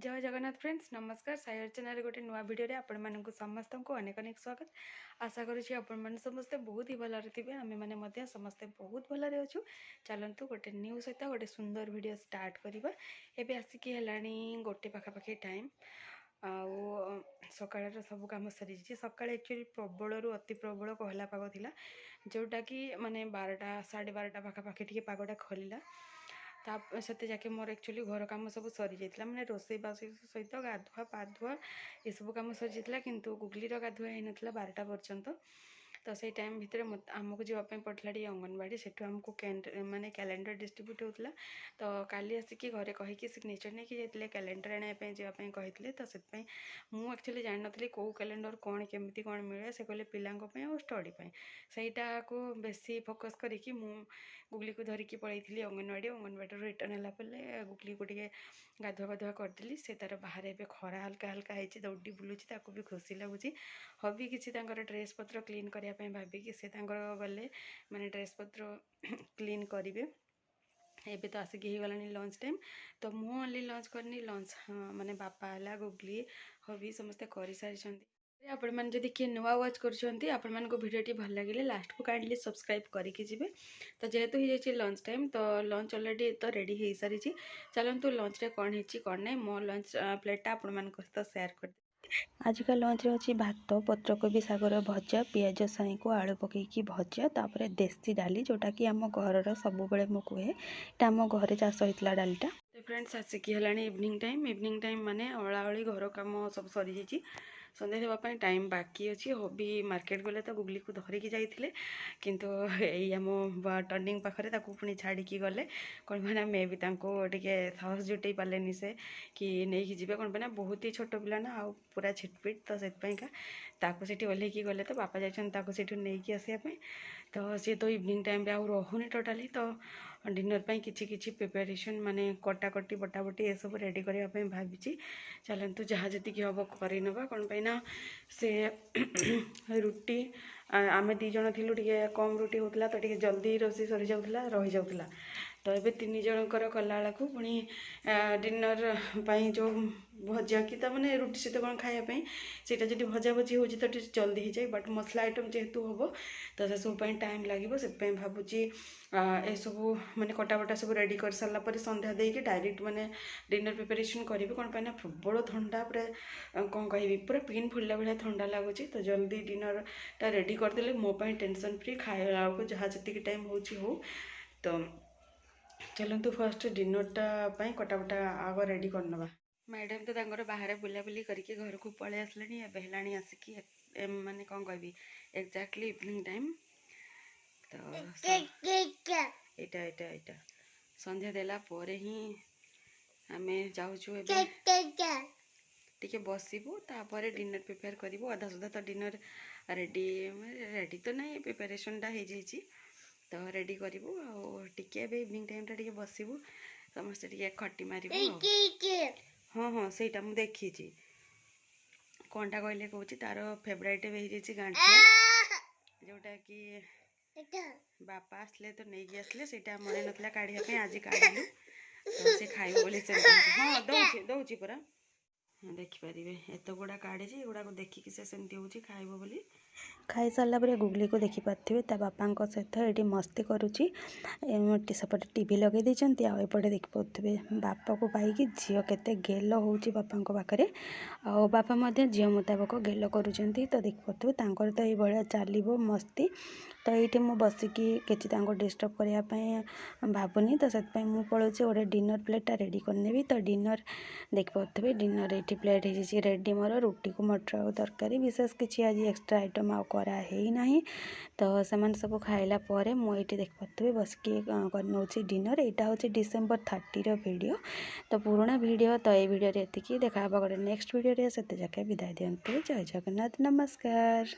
जय जगन्नाथ फ्रेंड्स नमस्कार सायर चैनल गोटे नुआ वीडियो रे आपण मानक समस्त को अनेक अनेक स्वागत। आशा करुँची आपण मैंने समस्ते बहुत ही भलरे थे आम मैंने समस्ते बहुत भलरे अच्छु। चलतु गोटे न्यू सहित गोटे सुंदर वीडियो स्टार्ट करवा। एबे आसिक है गोटे पाखापाखि टाइम आउ सकाळ सब कम सरी सका एक्चुअली प्रबल अति प्रबल कहला पाग थिला जोटा कि माने 12टा 12:30 पाखापाखि टे पागटा खोलिला से जाके मोर एक्चुअली घर कम सब सरी जाता मैंने रोसे बास सहित गाधुआ पाधुआ ये सब कम सरी जाता किंतु गुगलीर गाधुआ होना 12टा पर्यंत। तो से टाइम भितर आमको जावाई पड़ता टे अंगनवाड़ी से आमको माने कैलेंडर डिस्ट्रीब्यूट होता। तो काली आसिक घरे कहीकि सिग्नेचर नहीं जाते कैलेंडर आने जावाई कही तो से मुझे एक्चुअली जान नी कौ कैलेंडर कौन केमी कौन मिले से कहले पिलांई और स्टडी सहीटा को बेसी फोकस करी गुगली को धरिकी पलैली अंगनवाड़ी रिटर्न है गुगली को टे गाधुआ गाधुआ करदेली से तार बाहर ए खरा हल्का हल्का होती दौड़ी बुलूची भी खुशी लगुच हबी किसी ड्रेस पत्र क्लीन करने भाविकी से गले माने ड्रेस पत्र क्लीन करेंगे। एबे तो आसिक ही गलानी लंच टाइम तो मु ओनली लंच करनी लंच माने बापा है गुगली हबी समस्ते कर सारी। आपण मैंने जदि किए नुआ वाच कर भिडियोटी भल लगे लास्ट को काइंडली सब्सक्राइब करके जी। तो जेहेतु हो जाए लंच टाइम तो लंच अलरेडी तो रेडी हो सारी। चलतु लंच रे कौन है कौन नहीं मो लंच प्लेटा आपण मान सहित सेयार कर। आज का लंच रे अच्छी भात पत्रकोबी सागर भजा पियाज साई को आलू पकईकी भजा तापर देसी डाली जोटा कि आम घर सब बेले मु कहे आम घर चाष होता डालीटा। तो फ्रेंड्स आसिक है इवनिंग टाइम माने अलाली घर कम सब सरी जाइए सन्ध्या देवाई टाइम बाकी अच्छी हबी मार्केट गले तो गुगली को धरिकी जाइए किंतु यही आम टर्निंग पाखे पुणी छाड़ी गले कौन पे मे भी टे साहस जुटे पारे से कि नहीं जी कौन पे बहुत ही छोट पिला ना आ पूरा छिटपिट तो से ओल्ल गले तो बापा जाठी नहीं आसापी तो सी तो इवनिंग टाइम आउ रोनी टोटाली तो डिनर पर किसी प्रिपेरेसन माने कटाकटी बटाबटी ये सब रेडी करने भावी। चलतु जहाँ जी हम करवा कौन पाइना से रुटी आम दीज थिलु टे कम रुटी होता तो टे जल्दी रोषे सरी जाऊला रही जाऊला तो ये 3 जनकर कला बेलू पुणी डिनर जो भजा कि मैंने रुटी सहित कौन खायापी से जी भजा भजी हो तो जल्दी हो जाए बट मसला आइटम जेहेतु हम तो से सब टाइम लगे से भावुची ए सब मैंने कटाबटा सब रेडी कर सारापर संध्या देकी डायरेक्ट मैंने डिनर प्रिपेरेसन करी कौन पाइना प्रबल ठंडा पूरा कौन कह पूरा पिन फुलला भाया ठंडा लगुच तो जल्दी डिनर टा रेडी करदे मोपाई टेंशन फ्री खाया को जहाँ जी टाइम हो तो चलतु फर्स्ट डिनरटा कटाबटा आग रेडी करनवा। मैडम तो बाहर बुलाबुली करके घर को पलि आसले है आसिक माने कौन कह एक्जाक्टली इवनिंग टाइम तो एटा संध्या देला पोरे ही आमे जाऊँ टे बसबू तापर डिनर प्रिपेयर करूँ अधा सुधा तो डिनर रेडी रेडी तो नहीं प्रिपेरेसनटा हो जाए तो रेडी करूँ आटे इवनिंग टाइम टे बसबू समस्ते टे खटी मारू। हाँ हाँ सहीटा मुझे देखी कौनटा कहले कौन तार फेवरेट हो जाए गांठिया जोटा कि बापा आसले तो नहीं आसले से मन ना काढ़ापी आज काढ़लु तो सी खाइब बोली से हाँ दौची परा देखिपारे एत गुड़ा काढ़ी गुड़ा देखिकी से सेमती हो खाइब बोली खाई सारा पर गुगली को देखिपारे ता बापा सहित ये मस्ती करुच्ची सेपटे टीवी लगे देते आउपटे देखिपे बापा को पाई झील केते गेल हो बापा पाखे आ बापा झील मुताबक गेल करुँच तो देखिपे तो ये चलो मस्ती तो ये मुझे बसिकी किसी डिस्टर्ब करने भावुनी तो से मुझे पलाऊँ गोटे डिनर प्लेटा रेडी करनेबी तो डिनर देखिपे डिनर ये प्लेट हो रेडी मोर रुटी को मटर आउ तरकारी विशेष किसी आज एक्सट्रा आइटम आउ कराना तो से सब खाइला मुझे देखिपे बसिकी कर डिनर यहाँ हूँ डिसेम्बर 30 वीडियो तो पुराना वीडियो तो ये वीडियो ये देखा गोटे नेक्स्ट वीडियो से विदाय दिंतु। जय जगन्नाथ नमस्कार।